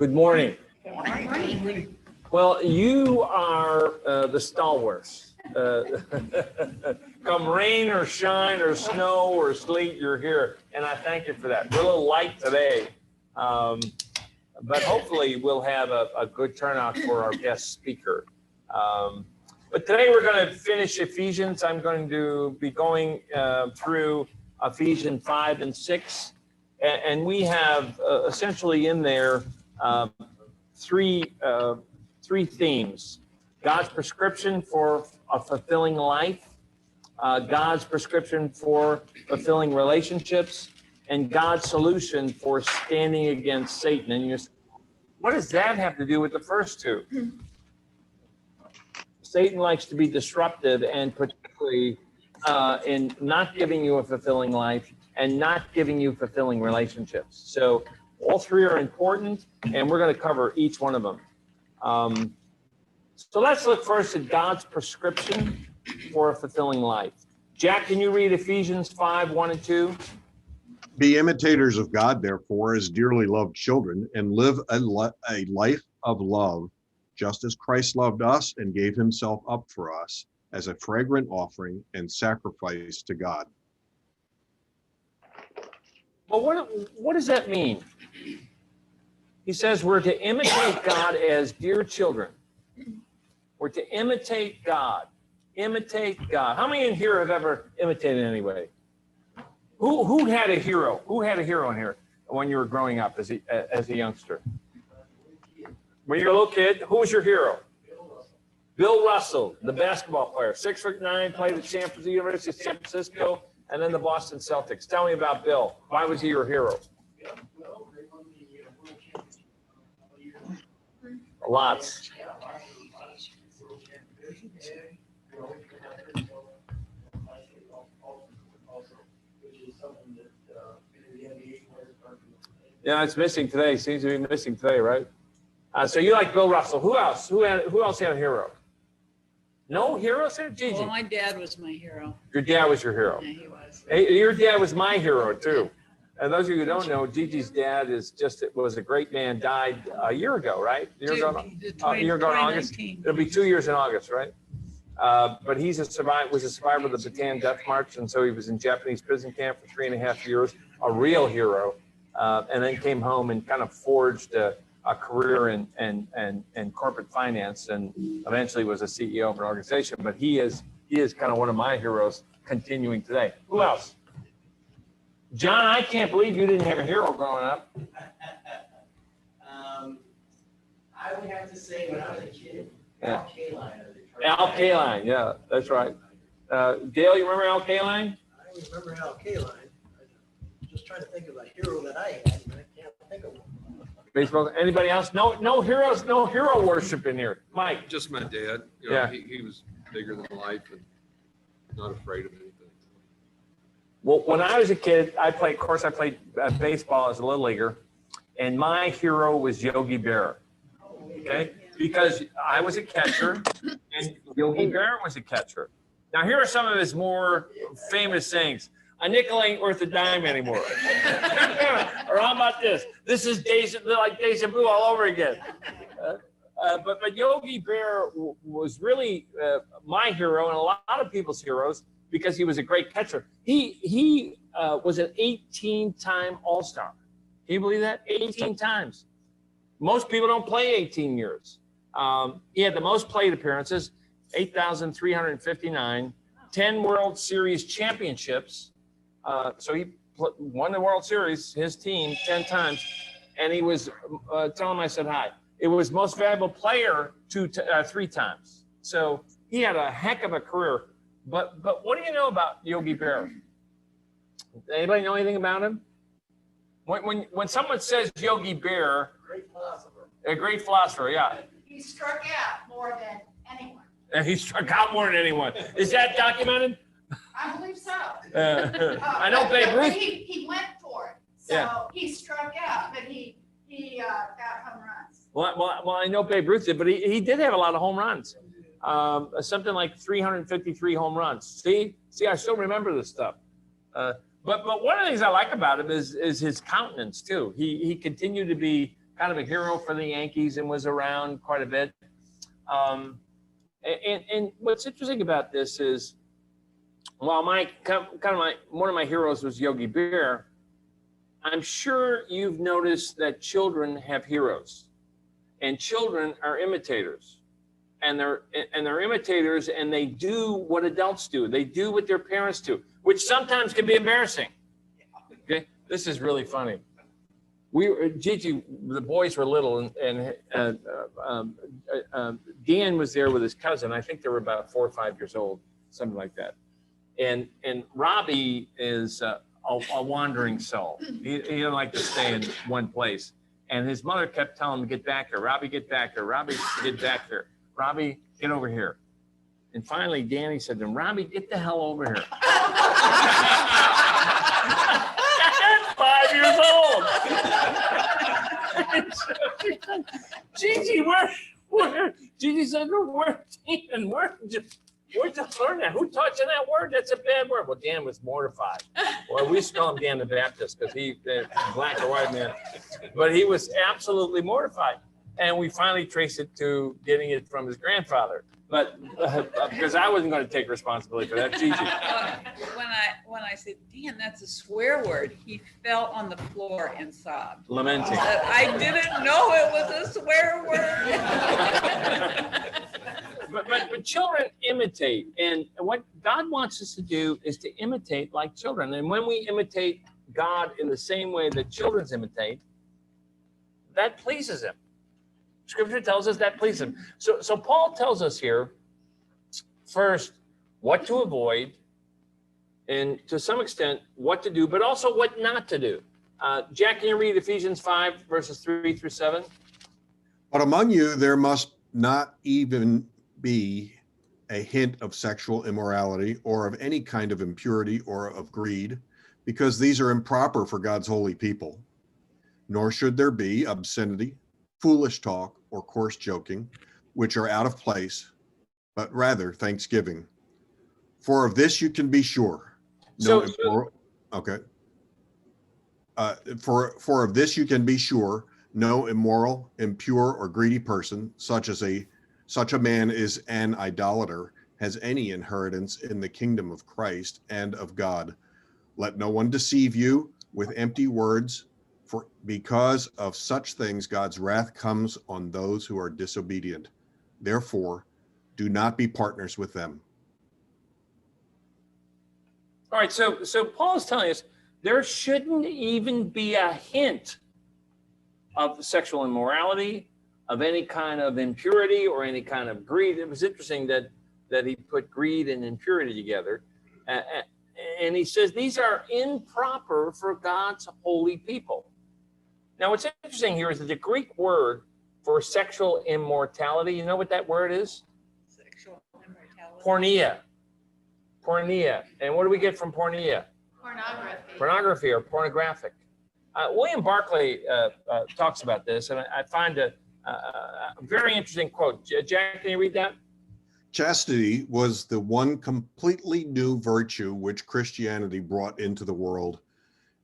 Good morning. Good morning. Well, you are the stalwarts. Come rain or shine or snow or sleet, you're here. And I thank you for that. We're a little light today. But hopefully we'll have a good turnout for our guest speaker. But today we're going to finish Ephesians. I'm going to be going through Ephesians 5 and 6. And we have essentially in there three themes: God's prescription for a fulfilling life, God's prescription for fulfilling relationships, and God's solution for standing against Satan. And what does that have to do with the first two? Satan likes to be disruptive, and particularly in not giving you a fulfilling life and not giving you fulfilling relationships. So all three are important, and we're going to cover each one of them. So let's look first at God's prescription for a fulfilling life. Jack, can you read Ephesians 5, 1 and 2? Be imitators of God, therefore, as dearly loved children, and live a life of love, just as Christ loved us and gave himself up for us as a fragrant offering and sacrifice to God. Well, what does that mean? He says we're to imitate God as dear children. We're to imitate God. Imitate God. How many in here have ever imitated anybody? Who had a hero? Who had a hero in here when you were growing up as a youngster? When you were a little kid, who was your hero? Bill Russell, the basketball player, 6'9", played at the University of San Francisco, and then the Boston Celtics. Tell me about Bill. Why was he your hero? Lots. Yeah, it's missing today. Seems to be missing today, right? So you like Bill Russell. Who else? Who else had a hero? No heroes here? Gigi. Well, my dad was my hero. Your dad was your hero. Yeah, he was. Hey, your dad was my hero too. And those of you who don't know, Gigi's dad was a great man. Died a year ago, right? A year ago in August. It'll be 2 years in August, right? But was a survivor of the Bataan Death March, and so he was in Japanese prison camp for 3.5 years. A real hero, and then came home and kind of forged a career in corporate finance, and eventually was a CEO of an organization. But he is kind of one of my heroes, continuing today. Who else? John, I can't believe you didn't have a hero growing up. I would have to say when I was a kid, Yeah. Al Kaline. Al Kaline, yeah, that's right. Dale, you remember Al Kaline? I remember Al Kaline. I'm just trying to think of a hero that I had, and I can't think of one. Baseball. Anybody else? No heroes, no hero worship in here. Mike. Just my dad. Yeah. He was bigger than life and not afraid of anything. Well, when I was a kid, I played baseball as a little leaguer, and my hero was Yogi Berra. Okay, because I was a catcher, and Yogi Berra was a catcher. Now, here are some of his more famous sayings. A nickel ain't worth a dime anymore. Or how about this? This is like deja vu all over again. But Yogi Berra was really my hero and a lot of people's heroes because he was a great catcher. He was an 18-time All-Star. Can you believe that? 18 times. Most people don't play 18 years. He had the most plate appearances, 8,359, 10 World Series championships. So he won the World Series, his team, 10 times. And he was, tell him I said hi. It was most valuable player 3 times. So he had a heck of a career. But what do you know about Yogi Berra? Anybody know anything about him? When someone says Yogi Berra, Great philosopher. a great philosopher, yeah. He struck out more than anyone. And he struck out more than anyone. Is that documented? I believe so. I know Babe Ruth. He went for it. So Yeah. he struck out, but he got home runs. Well, I know Babe Ruth did, but he did have a lot of home runs. Something like 353 home runs. See, I still remember this stuff. But one of the things I like about him is his countenance too. He continued to be kind of a hero for the Yankees and was around quite a bit. And what's interesting about this is, while one of my heroes was Yogi Bear, I'm sure you've noticed that children have heroes, and children are imitators, and they're imitators, and they do what adults do. They do what their parents do, which sometimes can be embarrassing. Okay, this is really funny. Gigi, the boys were little, and Dan was there with his cousin. I think they were about 4 or 5 years old, something like that. And Robbie is a wandering soul. He didn't like to stay in one place. And his mother kept telling him to get back here. Robbie, get back here. Robbie, get back here. Robbie, get over here. And finally, Danny said to him, Robbie, get the hell over here. That's 5 years old. Gigi, Gigi said, where'd you learn that? Who taught you that word? That's a bad word. Well, Dan was mortified. Well, we used to call him Dan the Baptist because he, black or white man, but he was absolutely mortified. And we finally traced it to getting it from his grandfather. But because I wasn't going to take responsibility for that, Gigi. When I said, Dan, that's a swear word, he fell on the floor and sobbed. Lamenting. I didn't know it was a swear word. But children imitate, and what God wants us to do is to imitate like children. And when we imitate God in the same way that children imitate, that pleases him. Scripture tells us that pleases him. So Paul tells us here, first, what to avoid, and to some extent, what to do, but also what not to do. Jack, can you read Ephesians 5, verses 3 through 7? But among you, there must not even be a hint of sexual immorality or of any kind of impurity or of greed, because these are improper for God's holy people. Nor should there be obscenity, foolish talk, or coarse joking, which are out of place, but rather thanksgiving. For of this you can be sure. For of this you can be sure, no immoral, impure, or greedy person, such a man is an idolater, has any inheritance in the kingdom of Christ and of God. Let no one deceive you with empty words, for because of such things God's wrath comes on those who are disobedient. Therefore, do not be partners with them. All right, so Paul is telling us there shouldn't even be a hint of sexual immorality, of any kind of impurity or any kind of greed. It was interesting that he put greed and impurity together. And he says these are improper for God's holy people. Now, what's interesting here is that the Greek word for sexual immortality, you know what that word is? Sexual immortality. Porneia. And what do we get from porneia? Pornography or pornographic. William Barclay talks about this, and I find a very interesting quote. Jack, can you read that? Chastity was the one completely new virtue which Christianity brought into the world.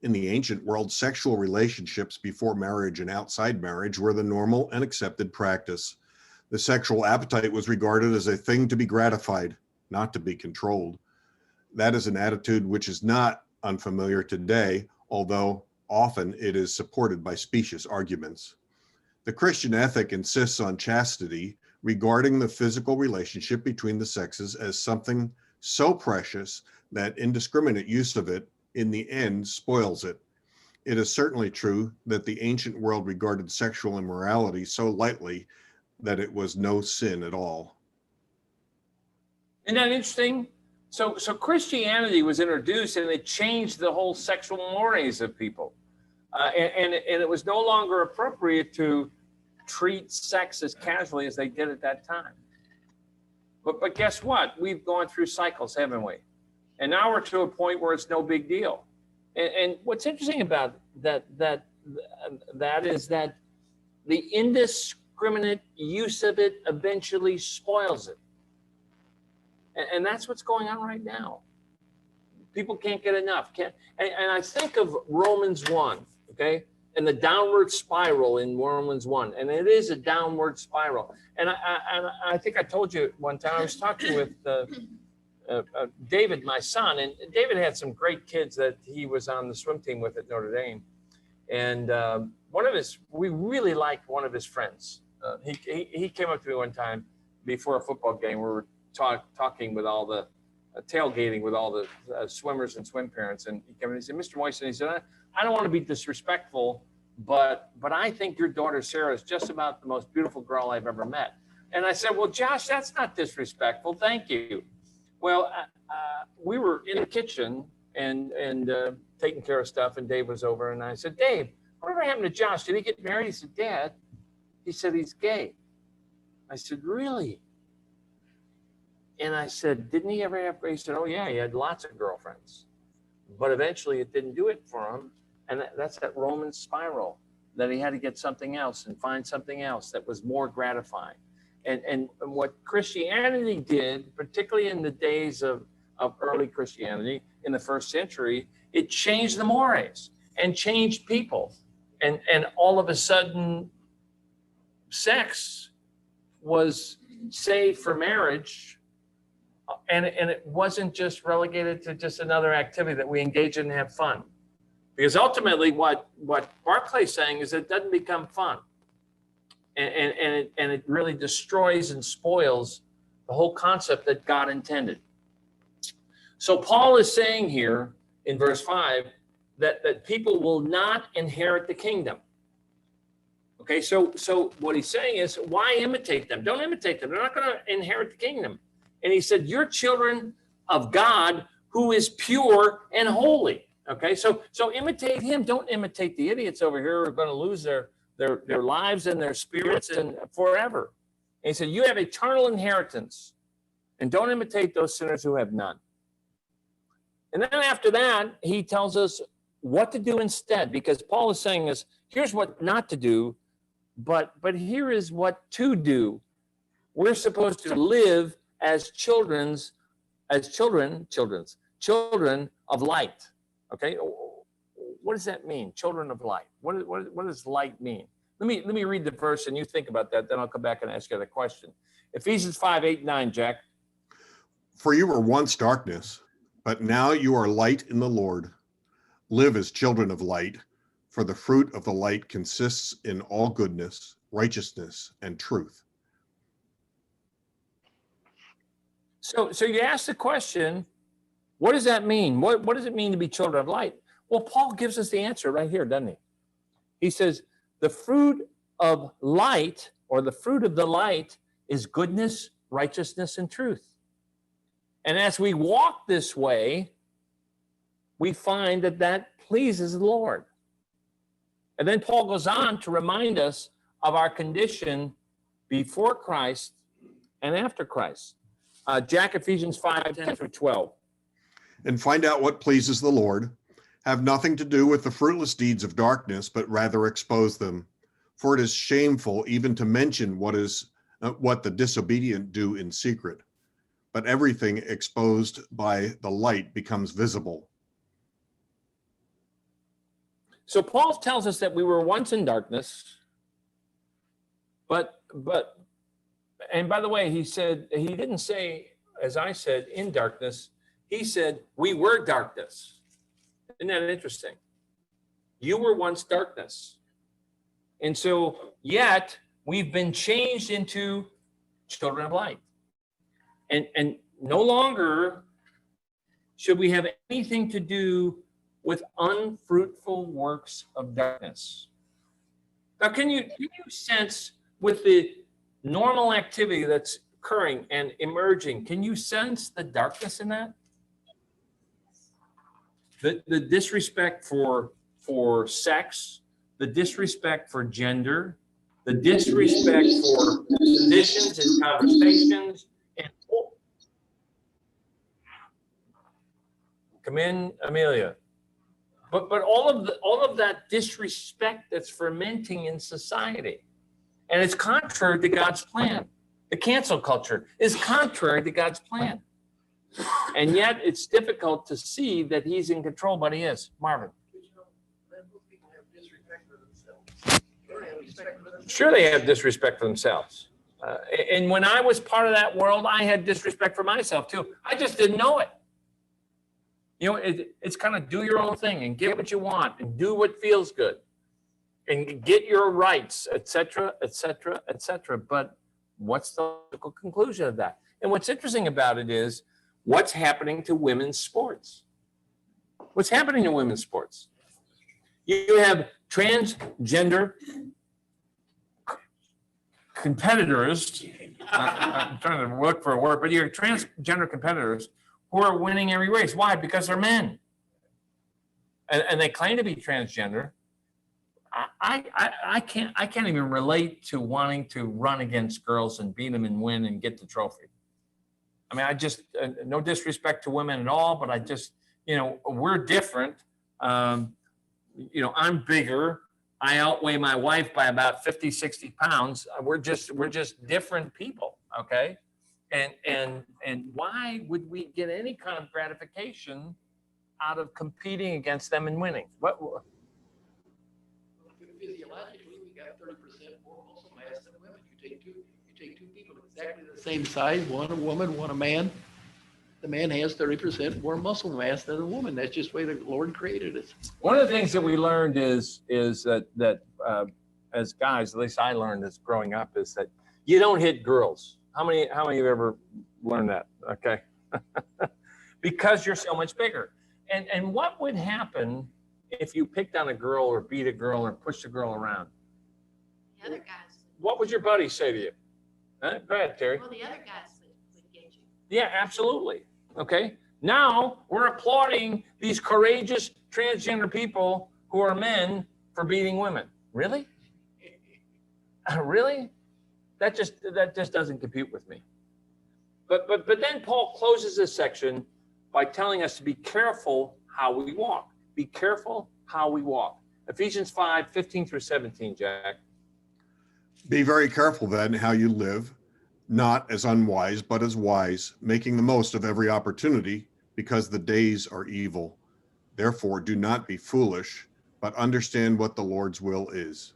In the ancient world, sexual relationships before marriage and outside marriage were the normal and accepted practice. The sexual appetite was regarded as a thing to be gratified, not to be controlled. That is an attitude which is not unfamiliar today, although often it is supported by specious arguments. The Christian ethic insists on chastity, regarding the physical relationship between the sexes as something so precious that indiscriminate use of it in the end spoils it. It is certainly true that the ancient world regarded sexual immorality so lightly that it was no sin at all. Isn't that interesting? So Christianity was introduced and it changed the whole sexual mores of people. And it was no longer appropriate to treat sex as casually as they did at that time. But guess what? We've gone through cycles, haven't we? And now we're to a point where it's no big deal. And what's interesting about that is that the indiscriminate use of it eventually spoils it. And that's what's going on right now. People can't get enough. And I think of Romans 1, okay? and the downward spiral in Romans 1. And it is a downward spiral. And I think I told you one time I was talking with David, my son, and David had some great kids that he was on the swim team with at Notre Dame. And we really liked one of his friends. He came up to me one time before a football game. We were talking with all the tailgating with all the swimmers and swim parents. And he came in and he said, Mr. Moyson, he said, I don't want to be disrespectful, but I think your daughter Sarah is just about the most beautiful girl I've ever met. And I said, well, Josh, that's not disrespectful. Thank you. Well, we were in the kitchen and taking care of stuff, and Dave was over, and I said, Dave, whatever happened to Josh? Did he get married? He said, Dad, he said he's gay. I said, really? And I said, didn't he ever have? He said, oh yeah, he had lots of girlfriends, but eventually it didn't do it for him. And that's that Roman spiral, that he had to get something else and find something else that was more gratifying. And what Christianity did, particularly in the days of early Christianity in the first century, it changed the mores and changed people. And all of a sudden, sex was saved for marriage. And it wasn't just relegated to just another activity that we engage in and have fun. Because ultimately what Barclay's saying is it doesn't become fun. And it really destroys and spoils the whole concept that God intended. So Paul is saying here in verse 5 that people will not inherit the kingdom. Okay, so what he's saying is, why imitate them? Don't imitate them. They're not going to inherit the kingdom. And he said, you're children of God who is pure and holy. Okay, so imitate him. Don't imitate the idiots over here who are going to lose their lives and their spirits and forever. And he said, you have eternal inheritance, and don't imitate those sinners who have none. And then after that, he tells us what to do instead, because Paul is saying this, here's what not to do, but here is what to do. We're supposed to live as children of light. Okay, what does that mean? Children of light. What does light mean? Let me read the verse and you think about that. Then I'll come back and ask you the question. Ephesians 5:8-9, Jack. For you were once darkness, but now you are light in the Lord. Live as children of light, for the fruit of the light consists in all goodness, righteousness, and truth. So you ask the question, what does that mean? What does it mean to be children of light? Well, Paul gives us the answer right here, doesn't he? He says, the fruit of light, or the fruit of the light, is goodness, righteousness, and truth. And as we walk this way, we find that pleases the Lord. And then Paul goes on to remind us of our condition before Christ and after Christ. Jack, Ephesians 5:10-12. And find out what pleases the Lord. Have nothing to do with the fruitless deeds of darkness, but rather expose them. For it is shameful even to mention what the disobedient do in secret. But everything exposed by the light becomes visible. So Paul tells us that we were once in darkness, but and by the way, he didn't say, as I said, in darkness. He said, we were darkness. Isn't that interesting? You were once darkness. And so, yet, we've been changed into children of light. And no longer should we have anything to do with unfruitful works of darkness. Now, can you sense with the normal activity that's occurring and emerging, can you sense the darkness in that? The disrespect for sex, the disrespect for gender, the disrespect for positions and conversations. And come in, Amelia. But all of that disrespect that's fermenting in society, and it's contrary to God's plan. The cancel culture is contrary to God's plan. And yet it's difficult to see that he's in control, but he is. Marvin. People have disrespect for disrespect for themselves. Sure, they have disrespect for themselves. And when I was part of that world, I had disrespect for myself too. I just didn't know it. You know, it's kind of do your own thing and get what you want and do what feels good and get your rights, etc., etc., etc. But what's the logical conclusion of that? And what's interesting about it is what's happening to women's sports. What's happening to women's sports? You have transgender competitors. I'm trying to look for a word, but you're transgender competitors who are winning every race. Why? Because they're men, and they claim to be transgender. I can't even relate to wanting to run against girls and beat them and win and get the trophy. I mean, I just no disrespect to women at all, but I just, you know, we're different. You know, I'm bigger. I outweigh my wife by about 50, 60 pounds. We're just different people, okay? And why would we get any kind of gratification out of competing against them and winning? What? Physiologically, we got 30% more muscle mass than women. You take two people exactly the same size, one a woman, one a man. The man has 30% more muscle mass than a woman. That's just the way the Lord created it. One of the things that we learned is that as guys, at least I learned as growing up, is that you don't hit girls. How many have ever learned that? Okay, because you're so much bigger. And what would happen if you picked on a girl or beat a girl or pushed a girl around? The other guys, What would your buddy say to you? Huh? Go ahead, Terry. well, the other guys would get you. Yeah, absolutely. Okay. Now we're applauding these courageous transgender people who are men for beating women. Really? Really? That just doesn't compute with me. But then Paul closes this section by telling us to be careful how we walk. Be careful how we walk. Ephesians 5:15-17, Jack. Be very careful then how you live, not as unwise, but as wise, making the most of every opportunity, because the days are evil. Therefore, do not be foolish, but understand what the Lord's will is.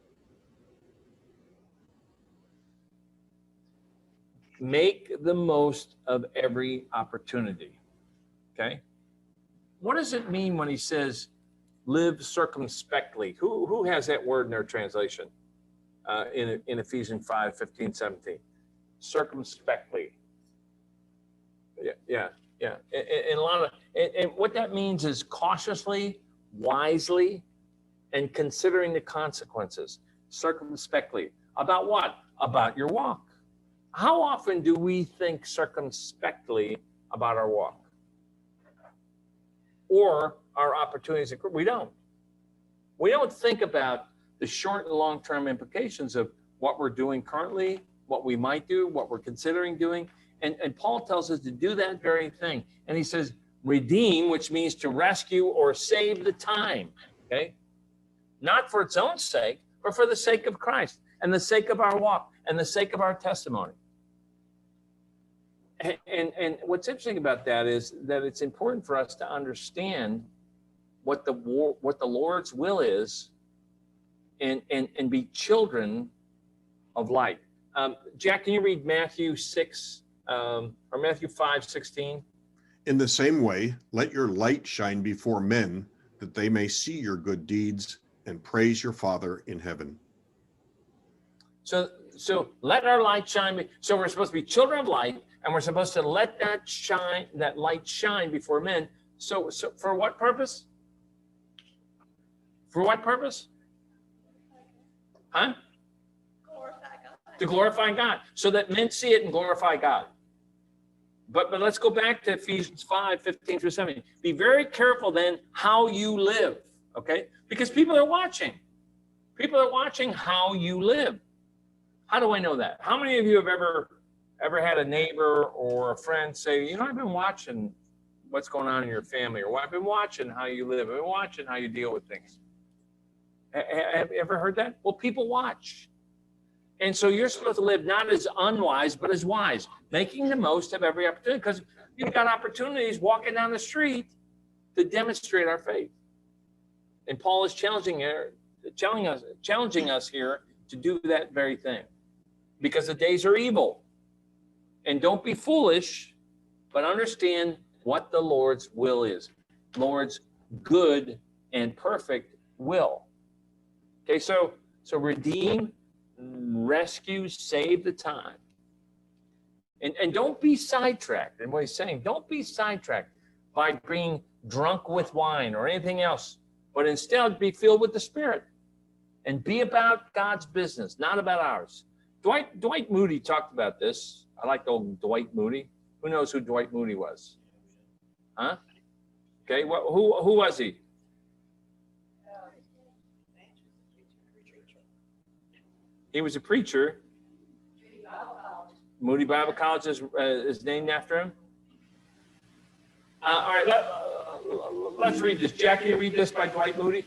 Make the most of every opportunity. Okay? What does it mean when he says live circumspectly? Who has that word in their translation in Ephesians 5:15-17? Circumspectly. Yeah. And a lot of and what that means is cautiously, wisely, and considering the consequences. Circumspectly. About what? About your walk. How often do we think circumspectly about our walk? Or our opportunities? We don't. We don't think about the short and long-term implications of what we're doing currently, what we might do, what we're considering doing. And Paul tells us to do that very thing. And he says, redeem, which means to rescue or save the time, okay? Not for its own sake, but for the sake of Christ and the sake of our walk and the sake of our testimony. And what's interesting about that is that it's important for us to understand what the Lord's will is and be children of light. Jack, can you read Matthew 6 or Matthew 5:16? In the same way, let your light shine before men, that they may see your good deeds and praise your Father in heaven. So let our light shine. So we're supposed to be children of light, and we're supposed to let that light shine before men. So for what purpose? For what purpose? Huh? Glorify God. To glorify God, so that men see it and glorify God. But let's go back to Ephesians 5:15-17. Be very careful then how you live, okay? Because people are watching. People are watching how you live. How do I know that? How many of you have ever had a neighbor or a friend say, you know, I've been watching what's going on in your family, or I've been watching how you live, I've been watching how you deal with things. Have you ever heard that? Well, people watch. And so you're supposed to live not as unwise, but as wise, making the most of every opportunity, because you've got opportunities walking down the street to demonstrate our faith. And Paul is challenging us here to do that very thing, because the days are evil. And don't be foolish, but understand what the Lord's will is. Lord's good and perfect will. Okay, so redeem, rescue, save the time. And don't be sidetracked. And what he's saying, don't be sidetracked by being drunk with wine or anything else, but instead be filled with the Spirit and be about God's business, not about ours. Dwight Moody talked about this. I like old Dwight Moody. Who knows who Dwight Moody was? Huh? Okay, who was he? He was a preacher. Moody Bible College is named after him. All right, let's read this. Jackie, read this by Dwight Moody.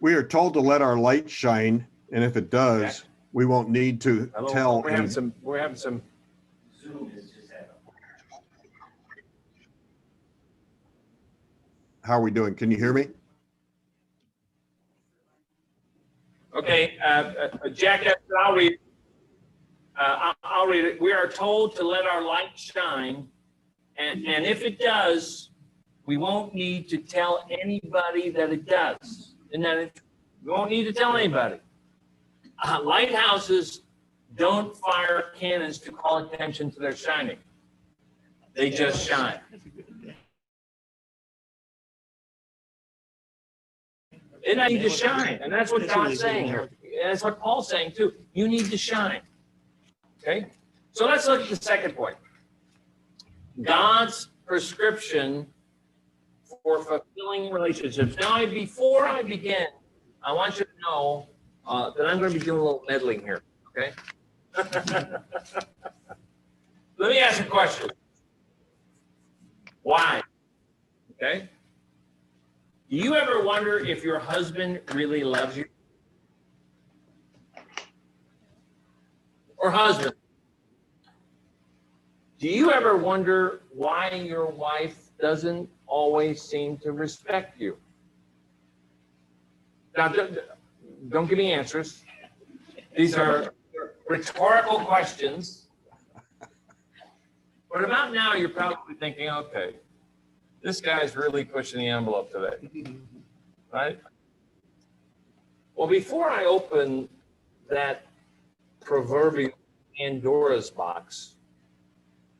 We are told to let our light shine, and if it does, Okay. we won't need to tell. We're having some Zoom is just happening. How are we doing? Can you hear me? Okay, Jack, I'll read it. I'll read it. We are told to let our light shine, and if it does, we won't need to tell anybody that it does. And that we won't need to tell anybody. Lighthouses don't fire cannons to call attention to their shining. They just shine. And I need to shine, and that's what God's saying here. And that's what Paul's saying too. You need to shine. Okay? So let's look at the second point. God's prescription for fulfilling relationships. Now, before I begin, I want you to know that I'm going to be doing a little meddling here. Okay? Let me ask you a question. Why? Okay? Do you ever wonder if your husband really loves you? Or husband? Do you ever wonder why your wife doesn't always seem to respect you? Now, don't give me answers. These are rhetorical questions. But about now, you're probably thinking, okay, this guy's really pushing the envelope today, right? Well, before I open that proverbial Pandora's box,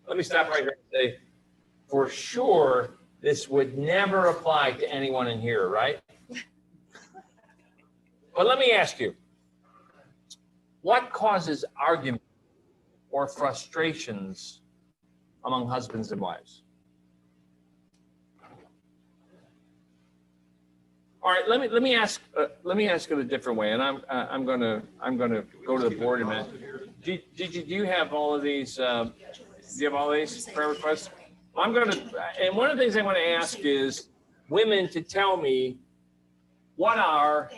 let me stop right here and say, for sure, this would never apply to anyone in here, right? But let me ask you, what causes argument or frustrations among husbands and wives? All right, let me ask it a different way, and I'm gonna go to the board in a minute. Do you have all of these? Do you have all of these prayer requests? And one of the things I want to ask is women to tell me what are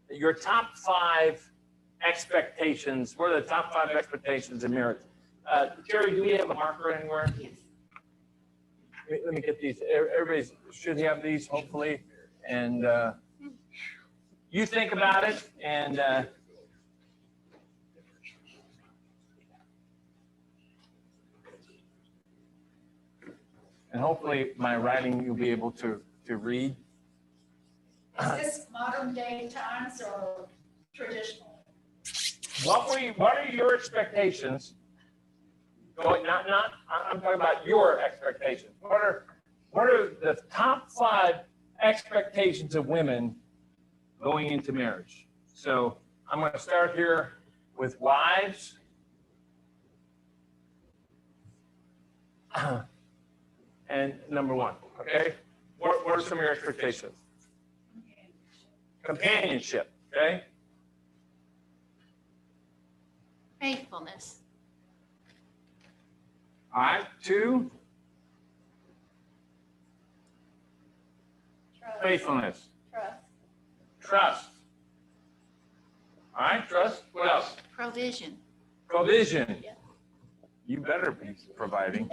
your top 5 expectations. What are the top 5 expectations in marriage? Terry, do we have a marker anywhere? Yes. Let me get these. Everybody should have these, hopefully. And you think about it, and hopefully my writing you'll be able to read. Is this modern day times or traditional? What are your expectations? I'm talking about your expectations. What are the top 5 expectations of women going into marriage? So I'm going to start here with wives. And number 1, okay? What are some of your expectations? Companionship, okay? Faithfulness. All right, 2, faithfulness. Trust. All right, trust. What else? Provision. Provision. Yeah. You better be providing.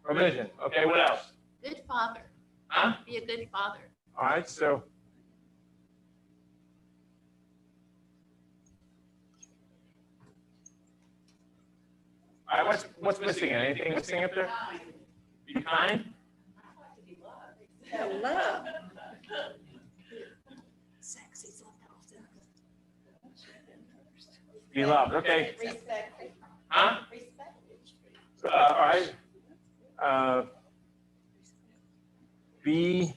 Provision. Okay, what else? Good father. Huh? Be a good father. All right, so right, what's missing? Anything missing up there? Be kind? Love. Be loved, okay. Respect. Huh? Respect. All right. Be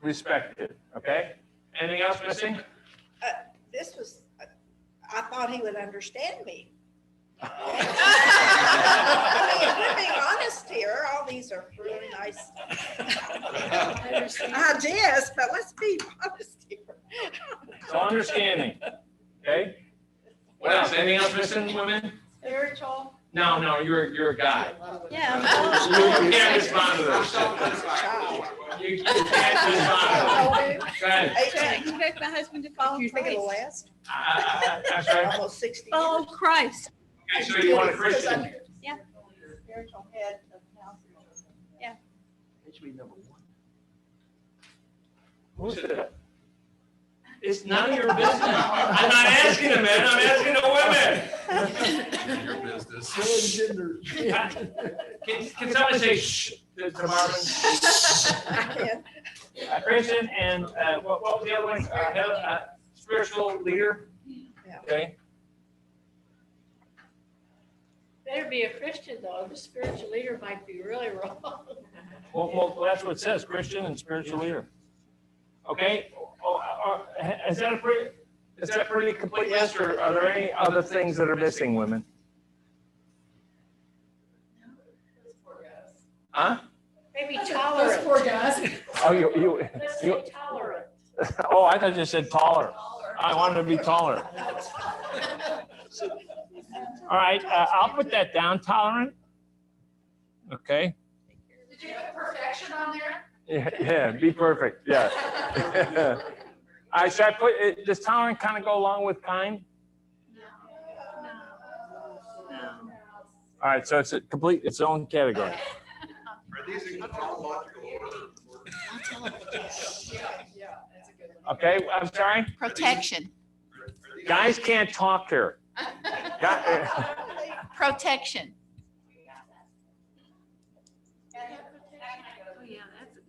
respected, okay? Anything else missing? This was, I thought he would understand me. I mean, if we're being honest here, all these are really nice ideas, but let's be honest here. So understanding, okay? What else? Anything else missing, women? Spiritual. No, you're a guy. Yeah. You can't respond to this. You can't respond to this. Go ahead. I expect my husband to follow You think of the Christ. last, That's right. almost 60 Follow years. Christ. Okay, so you want a Christian? Yeah. Spiritual head of the house. It should be number one. Who's that? It's none of your business. I'm not asking the men, I'm asking the women. Your business. Can somebody say shh to Marvin? Christian and, what was the other one? Spiritual leader? Okay. Better be a Christian though, the spiritual leader might be really wrong. Well, that's what it says, Christian and spiritual leader. Okay, is that a pretty complete list, or are there any other things that are missing, women? Huh? Maybe tolerant. Poor guys. Oh, Let's you, say tolerant. oh, I thought you said taller. I wanted to be taller. All right, I'll put that down, tolerant. Okay. Did you put perfection on there? Yeah, be perfect, yeah. All right, should I put, does tolerant kind of go along with kind? All right, so it's its own category. Are these in chronological order? Okay, I'm sorry? Protection. Guys can't talk here. Protection.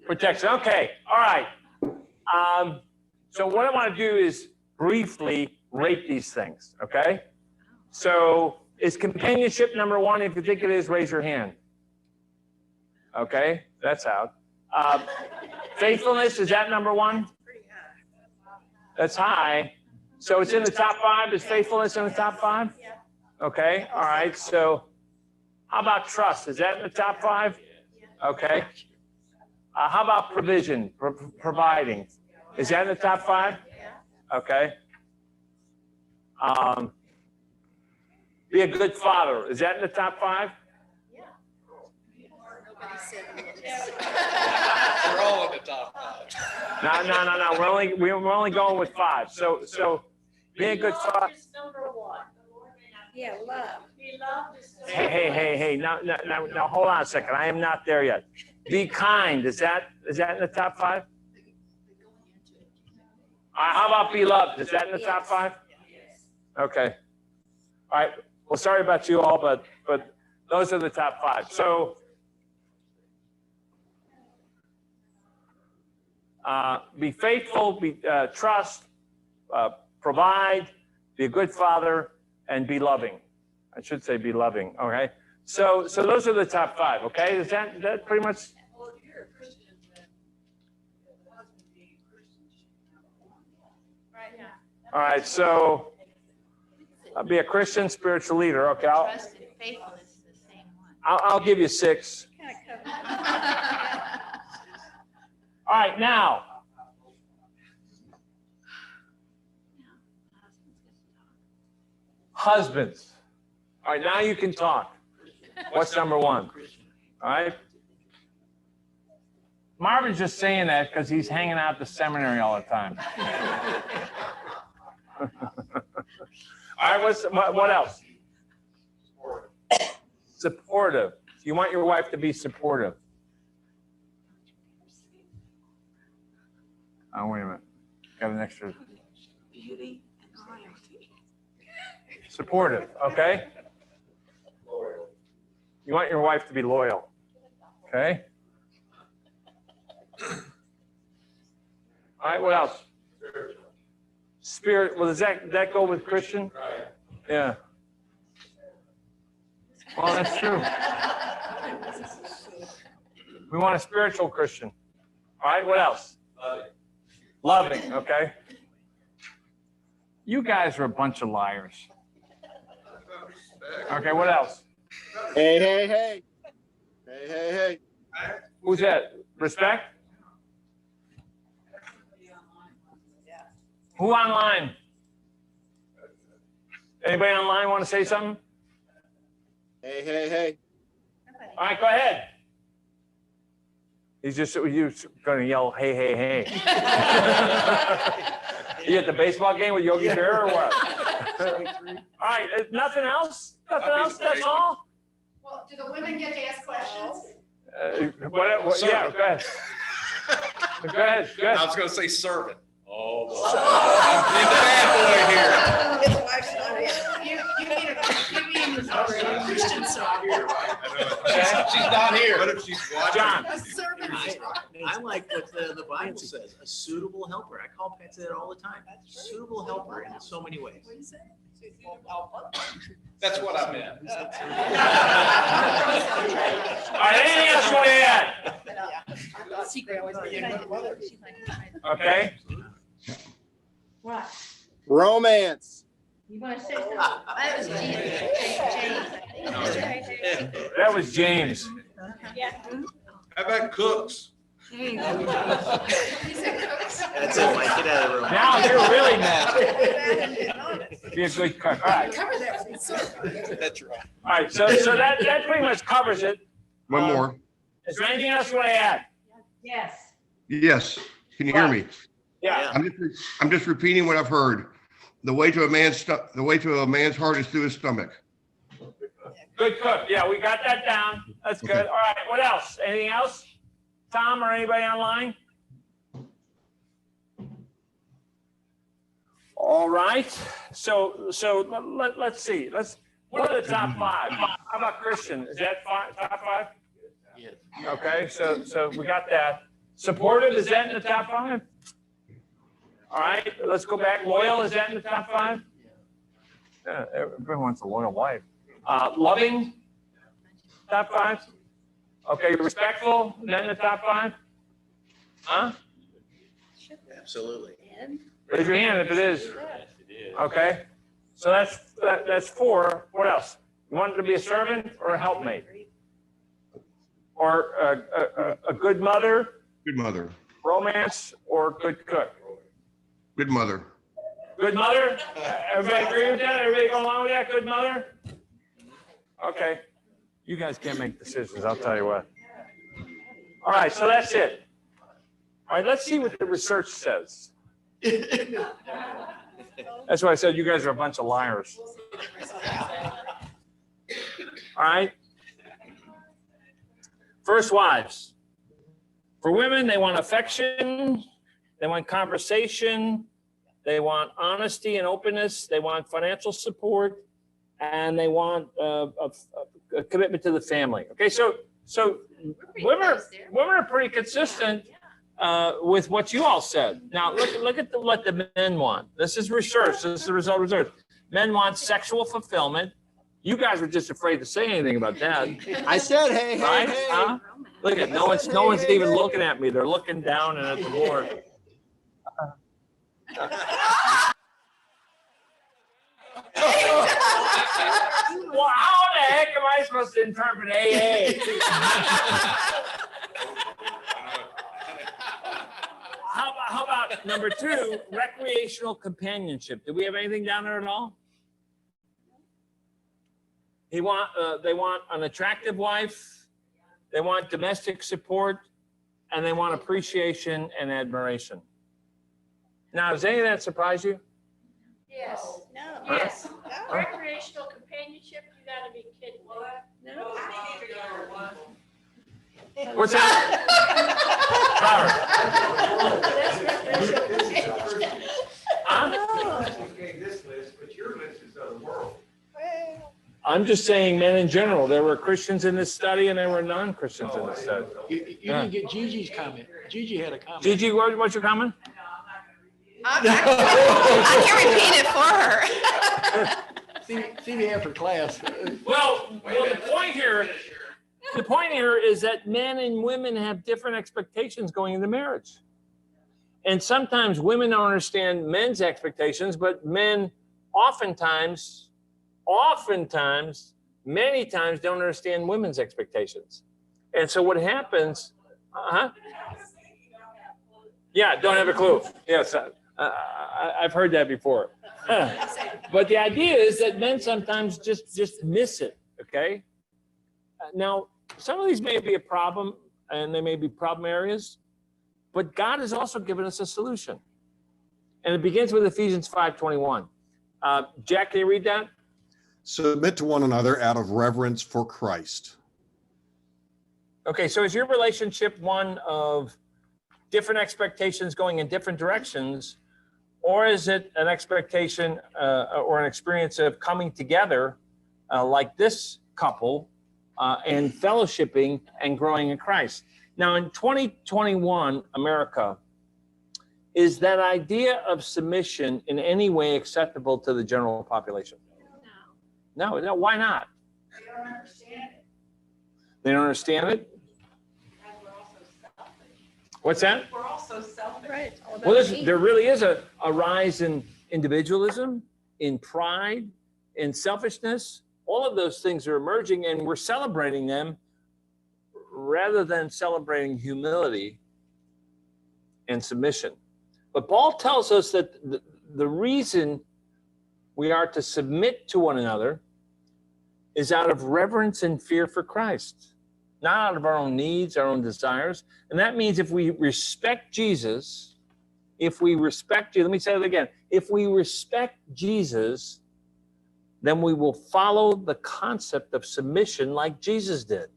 Protection, okay, all right. So what I want to do is briefly rate these things, okay? So is companionship number one? If you think it is, raise your hand. Okay, that's out. Faithfulness, is that number one? That's high. So it's in the top five. Is faithfulness in the top five? Okay, all right. So how about trust? Is that in the top five? Okay. How about provision, providing? Is that in the top five? Okay. Be a good father. Is that in the top five? We're all in the top five. No. We're only going with five. So be a good father. Love is number one. Yeah, love. Be loved is number Hey. Now, hold on a second. I am not there yet. Be kind. Is that in the top five? How about be loved? Is that in the top five? Okay. All right. Well, sorry about you all, but those are the top five. So be faithful, trust, provide, be a good father, and be loving. I should say be loving. Okay. So those are the top five. Okay. Is that pretty much? Well, if you're a Christian, then the husband being a Christian should be number one. Right, yeah. All right. So be a Christian spiritual leader. Okay. Trust and faithfulness is the same one. I'll give you 6. All right. Now. Husbands. All right, now you can talk. What's number one? All right. Marvin's just saying that because he's hanging out at the seminary all the time. All right, what else? Supportive. You want your wife to be supportive. Oh, wait a minute. Got an extra. Beauty and loyalty. Supportive, okay? You want your wife to be loyal, okay? All right, what else? Spirit, well, does that go with Christian? Yeah. Well, that's true. We want a spiritual Christian. All right, what else? Loving, okay? You guys are a bunch of liars. Okay, what else? Hey, hey, hey. Hey, hey, hey. Who's that? Respect? Who online? Anybody online want to say something? Hey, hey, hey. All right, go ahead. He's just going to yell, hey, hey, hey. You at the baseball game with Yogi Berra or what? All right, nothing else? Nothing else? That's all? Well, do the women get to ask questions? Yeah, go ahead. Go ahead. I was gonna say servant. Oh, boy. His wife's not in. You mean the Christian side. She's not here. What if she's watching? John. A servant. I like what the Bible says, a suitable helper. I call Pat that all the time. Suitable helper in so many ways. What do you say? That's what I meant. All right, anything else you want to add? Okay. What? Romance. You want to say something? That was James. That was James. How about cooks? That's it, Mike, get out of the room. Now you're really mad. Be a good cook. All right. Cover that for the That's right. All right, so that pretty much covers it. One more. Is there anything else you want to add? Yes. Yes. Can you hear me? Yeah. I'm just repeating what I've heard. The way to a man's heart is through his stomach. Good cook. Yeah, we got that down. That's good. Okay. All right, what else? Anything else? Tom or anybody online? All right. So let's see. What are the top five? How about Christian? Is that top five? Yes. Okay, so we got that. Supportive, is that in the top five? All right, let's go back. Loyal, is that in the top five? Yeah, everybody wants a loyal wife. Loving, top five? Okay, respectful, is that in the top five? Huh? Absolutely. Raise your hand if it is. Okay, so that's four. What else? You want it to be a servant or a helpmate? Or a good mother, Good mother. romance, or good cook? Good mother. Good mother? Everybody agree with that? Everybody go along with that? Good mother? Okay. You guys can't make decisions, I'll tell you what. All right, so that's it. All right, let's see what the research says. That's why I said you guys are a bunch of liars. All right. First wives. For women, they want affection, they want conversation, they want honesty and openness, they want financial support, and they want a commitment to the family. Okay, so women are pretty consistent with what you all said. Now look at what the men want. This is research. This is the result of research. Men want sexual fulfillment. You guys were just afraid to say anything about that. I said, hey, hey, Right? hey. Huh? Look at no one's even looking at me. They're looking down and at the board. Well, how the heck am I supposed to interpret AA? How about number 2, recreational companionship? Do we have anything down there at all? They want an attractive wife, they want domestic support, and they want appreciation and admiration. Now, does any of that surprise you? Yes. No. Yes. No. Recreational companionship, you gotta be kidding me. No. What's that? Huh? No. Okay, this list, but your list is of the world. I'm just saying men in general. There were Christians in this study and there were non-Christians in this study. You didn't get Gigi's comment. Gigi had a comment. Gigi, what's your comment? I can repeat it for her. See me after class. Well, the point here is that men and women have different expectations going into marriage. And sometimes women don't understand men's expectations, but men oftentimes, many times don't understand women's expectations. And so what happens, yeah, don't have a clue. Yes, I've heard that before. But the idea is that men sometimes just miss it, okay? Now, some of these may be a problem, and they may be problem areas, but God has also given us a solution. And it begins with Ephesians 5:21. Jack, can you read that? Submit to one another out of reverence for Christ. Okay, so is your relationship one of different expectations going in different directions, or is it an expectation or an experience of coming together like this couple and fellowshipping and growing in Christ? Now, in 2021 America, is that idea of submission in any way acceptable to the general population? No, why not? They don't understand it. They don't understand it? And we're also selfish. What's that? We're also selfish. Right. Well, there really is a rise in individualism, in pride, in selfishness. All of those things are emerging, and we're celebrating them rather than celebrating humility and submission. But Paul tells us that the reason we are to submit to one another is out of reverence and fear for Christ, not out of our own needs, our own desires. And that means if we respect Jesus, let me say it again, if we respect Jesus, then we will follow the concept of submission like Jesus did.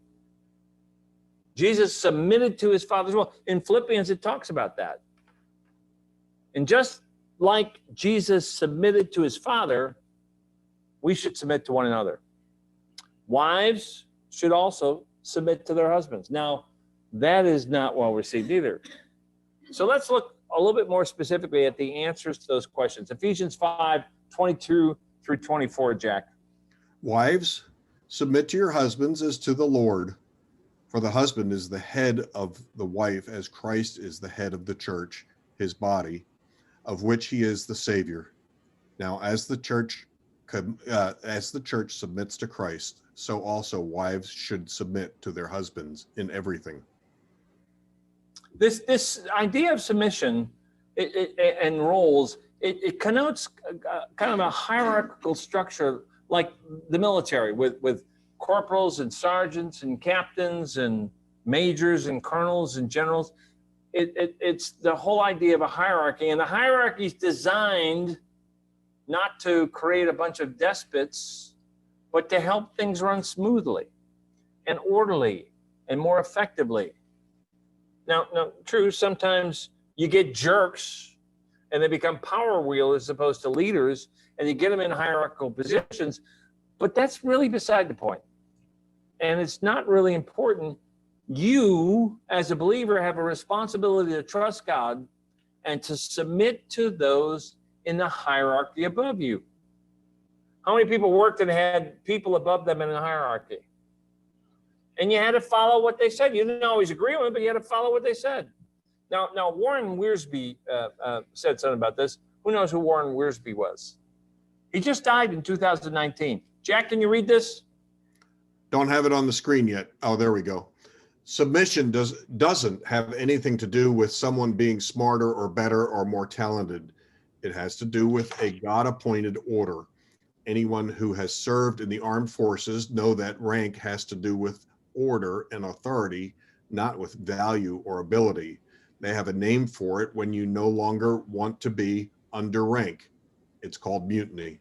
Jesus submitted to his Father's will. In Philippians, it talks about that. And just like Jesus submitted to his Father, we should submit to one another. Wives should also submit to their husbands. Now, that is not well received either. So let's look a little bit more specifically at the answers to those questions. Ephesians 5:22 through 24, Jack. Wives, submit to your husbands as to the Lord. For the husband is the head of the wife, as Christ is the head of the church, his body, of which he is the Savior. Now, as the church submits to Christ, so also wives should submit to their husbands in everything. This idea of submission and roles, it connotes kind of a hierarchical structure like the military with corporals and sergeants and captains and majors and colonels and generals. It's the whole idea of a hierarchy, and the hierarchy is designed not to create a bunch of despots, but to help things run smoothly and orderly and more effectively. Now, true, sometimes you get jerks and they become power wheels as opposed to leaders, and you get them in hierarchical positions, but that's really beside the point. And it's not really important. You, as a believer, have a responsibility to trust God and to submit to those in the hierarchy above you. How many people worked and had people above them in a hierarchy? And you had to follow what they said. You didn't always agree with it, but you had to follow what they said. Now Warren Wiersbe said something about this. Who knows who Warren Wiersbe was? He just died in 2019. Jack, can you read this? Don't have it on the screen yet. Oh, there we go. Submission doesn't have anything to do with someone being smarter or better or more talented. It has to do with a God-appointed order. Anyone who has served in the armed forces know that rank has to do with order and authority, not with value or ability. They have a name for it when you no longer want to be under rank. It's called mutiny.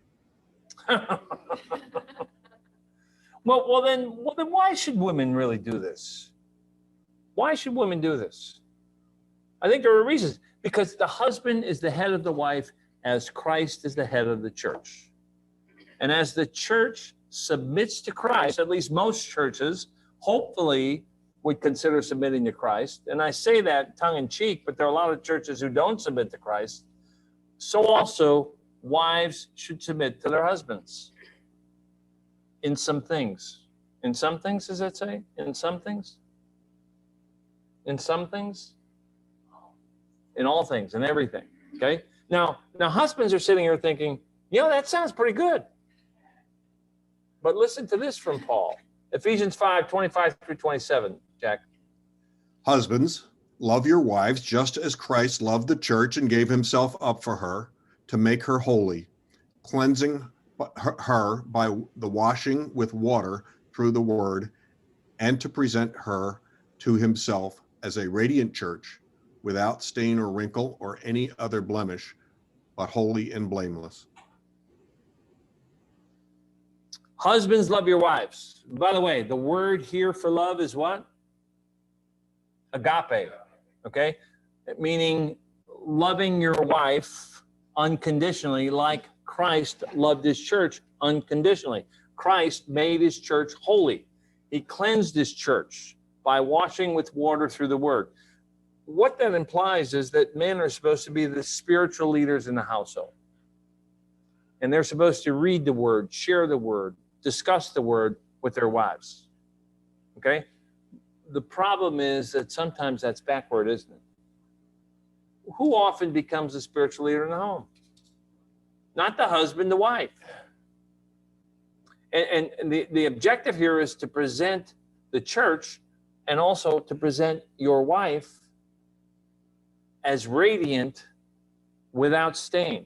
Well, then why should women really do this? Why should women do this? I think there are reasons. Because the husband is the head of the wife as Christ is the head of the church. And as the church submits to Christ, at least most churches, hopefully would consider submitting to Christ. And I say that tongue in cheek, but there are a lot of churches who don't submit to Christ. So also, wives should submit to their husbands in some things. In some things, does that say? In some things? In some things? In all things, in everything. Okay? Now, husbands are sitting here thinking, that sounds pretty good. But listen to this from Paul. Ephesians 5:25-27, Jack. Husbands, love your wives just as Christ loved the church and gave himself up for her to make her holy, cleansing her by the washing with water through the word, and to present her to himself as a radiant church, without stain or wrinkle or any other blemish, but holy and blameless. Husbands, love your wives. By the way, the word here for love is what? Agape, okay? Meaning loving your wife unconditionally, like Christ loved his church unconditionally. Christ made his church holy. He cleansed his church by washing with water through the word. What that implies is that men are supposed to be the spiritual leaders in the household. And they're supposed to read the word, share the word, discuss the word with their wives. Okay? The problem is that sometimes that's backward, isn't it? Who often becomes a spiritual leader in the home? Not the husband, the wife. And the objective here is to present the church and also to present your wife as radiant, without stain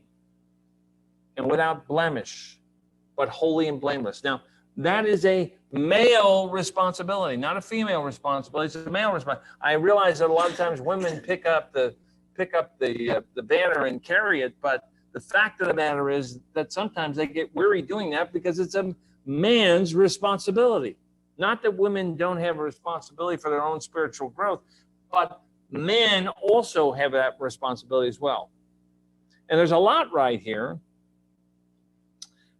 and without blemish, but holy and blameless. Now, that is a male responsibility, not a female responsibility. It's a male responsibility. I realize that a lot of times women pick up the banner and carry it, but the fact of the matter is that sometimes they get weary doing that because it's a man's responsibility. Not that women don't have a responsibility for their own spiritual growth, but men also have that responsibility as well. And there's a lot right here.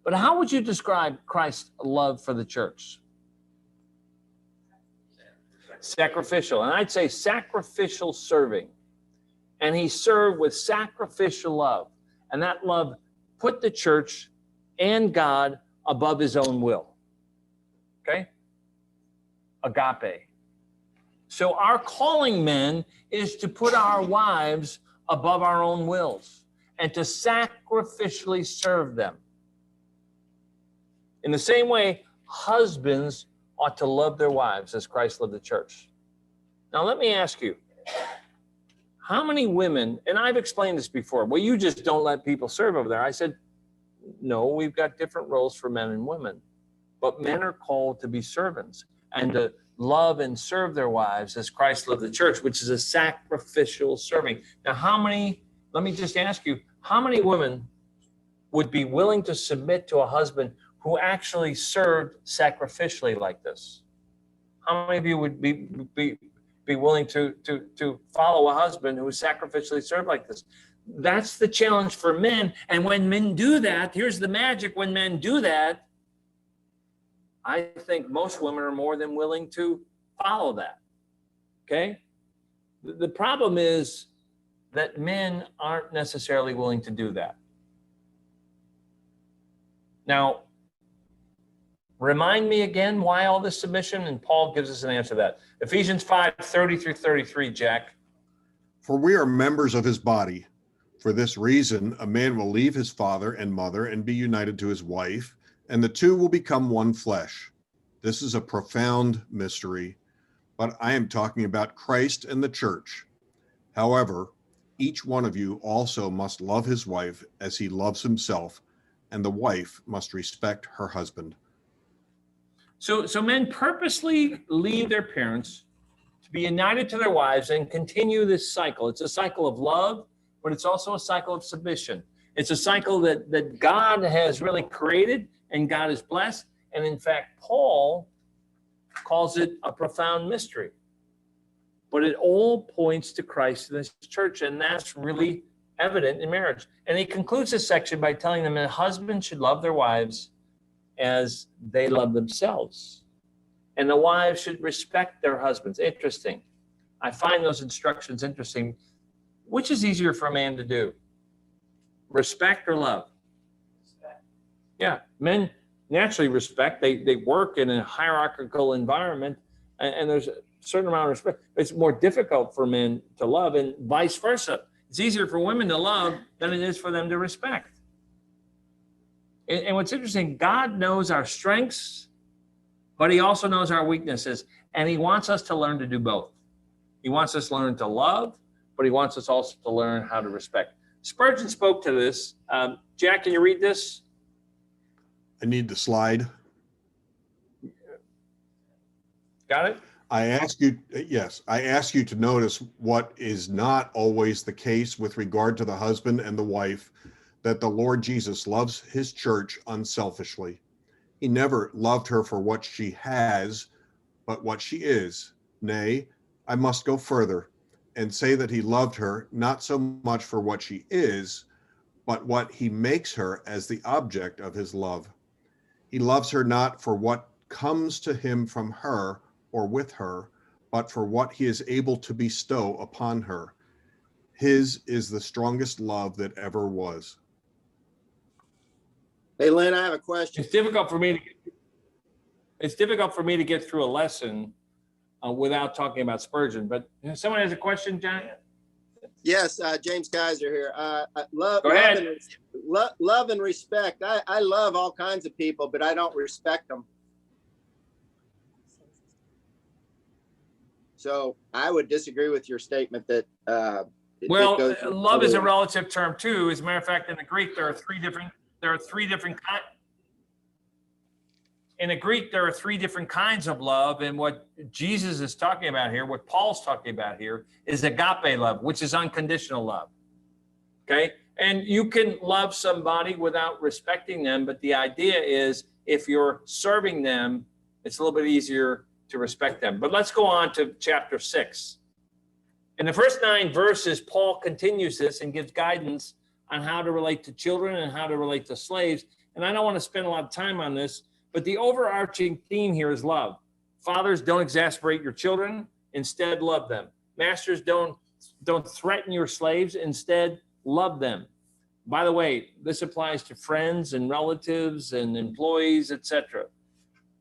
But how would you describe Christ's love for the church? Sacrificial. And I'd say sacrificial serving. And he served with sacrificial love. And that love put the church and God above his own will. Okay? Agape. So our calling, men, is to put our wives above our own wills and to sacrificially serve them. In the same way, husbands ought to love their wives as Christ loved the church. Now, let me ask you, how many women, and I've explained this before, well, you just don't let people serve over there. I said, no, we've got different roles for men and women, but men are called to be servants and to love and serve their wives as Christ loved the church, which is a sacrificial serving. Now, let me just ask you, how many women would be willing to submit to a husband who actually served sacrificially like this? How many of you would be willing to follow a husband who sacrificially served like this? That's the challenge for men. And when men do that, here's the magic. When men do that, I think most women are more than willing to follow that. Okay? The problem is that men aren't necessarily willing to do that. Now, remind me again why all this submission, and Paul gives us an answer to that. Ephesians 5:30-33, Jack. For we are members of his body. For this reason, a man will leave his father and mother and be united to his wife, and the two will become one flesh. This is a profound mystery, but I am talking about Christ and the church. However, each one of you also must love his wife as he loves himself, and the wife must respect her husband. So men purposely leave their parents to be united to their wives and continue this cycle. It's a cycle of love, but it's also a cycle of submission. It's a cycle that God has really created and God has blessed. And in fact, Paul calls it a profound mystery. But it all points to Christ and his church, and that's really evident in marriage. And he concludes this section by telling them that husbands should love their wives as they love themselves. And the wives should respect their husbands. Interesting. I find those instructions interesting. Which is easier for a man to do? Respect or love? Yeah, men naturally respect. They work in a hierarchical environment, and there's a certain amount of respect. It's more difficult for men to love, and vice versa. It's easier for women to love than it is for them to respect. And what's interesting, God knows our strengths, but he also knows our weaknesses, and he wants us to learn to do both. He wants us to learn to love, but he wants us also to learn how to respect. Spurgeon spoke to this. Jack, can you read this? I need the slide. Got it? I ask you to notice what is not always the case with regard to the husband and the wife, that the Lord Jesus loves his church unselfishly. He never loved her for what she has, but what she is. Nay, I must go further and say that he loved her not so much for what she is, but what he makes her as the object of his love. He loves her not for what comes to him from her or with her, but for what he is able to bestow upon her. His is the strongest love that ever was. Hey, Lynn, I have a question. It's difficult for me to get through a lesson without talking about Spurgeon. But someone has a question, John? Yes, James Kaiser here. Love, Go ahead. Love and respect. I love all kinds of people, but I don't respect them. So I would disagree with your statement that love is a relative term too. As a matter of fact, in the Greek, there are three different kinds. In the Greek, there are three different kinds of love, and what Jesus is talking about here, what Paul's talking about here, is agape love, which is unconditional love. Okay, and you can love somebody without respecting them, but the idea is if you're serving them, it's a little bit easier to respect them. But let's go on to chapter 6. In the first 9 verses, Paul continues this and gives guidance on how to relate to children and how to relate to slaves. And I don't want to spend a lot of time on this, but the overarching theme here is love. Fathers, don't exasperate your children. Instead, love them. Masters, don't threaten your slaves. Instead, love them. By the way, this applies to friends and relatives and employees, etc.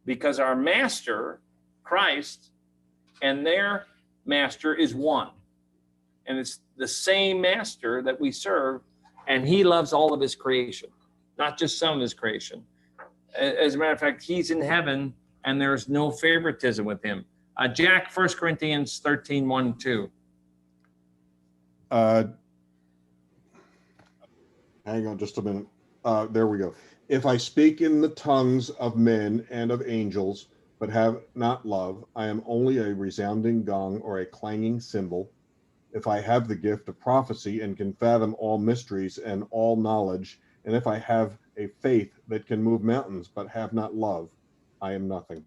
Because our master, Christ, and their master is one. And it's the same master that we serve, and he loves all of his creation, not just some of his creation. As a matter of fact, he's in heaven, and there's no favoritism with him. Jack, 1 Corinthians 13, 1, 2. Hang on just a minute. There we go. If I speak in the tongues of men and of angels, but have not love, I am only a resounding gong or a clanging cymbal. If I have the gift of prophecy and can fathom all mysteries and all knowledge, and if I have a faith that can move mountains, but have not love, I am nothing.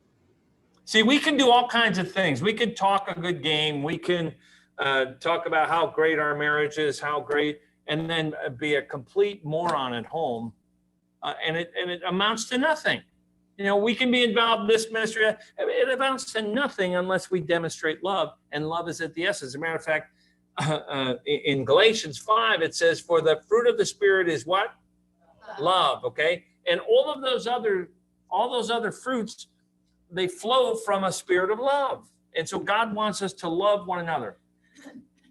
See, we can do all kinds of things. We can talk a good game. We can talk about how great our marriage is, how great, and then be a complete moron at home, and it amounts to nothing. You know, we can be involved in this ministry. It amounts to nothing unless we demonstrate love, and love is at the essence. As a matter of fact, in Galatians 5, it says, for the fruit of the Spirit is what? Love, okay? And all those other fruits, they flow from a spirit of love. And so God wants us to love one another.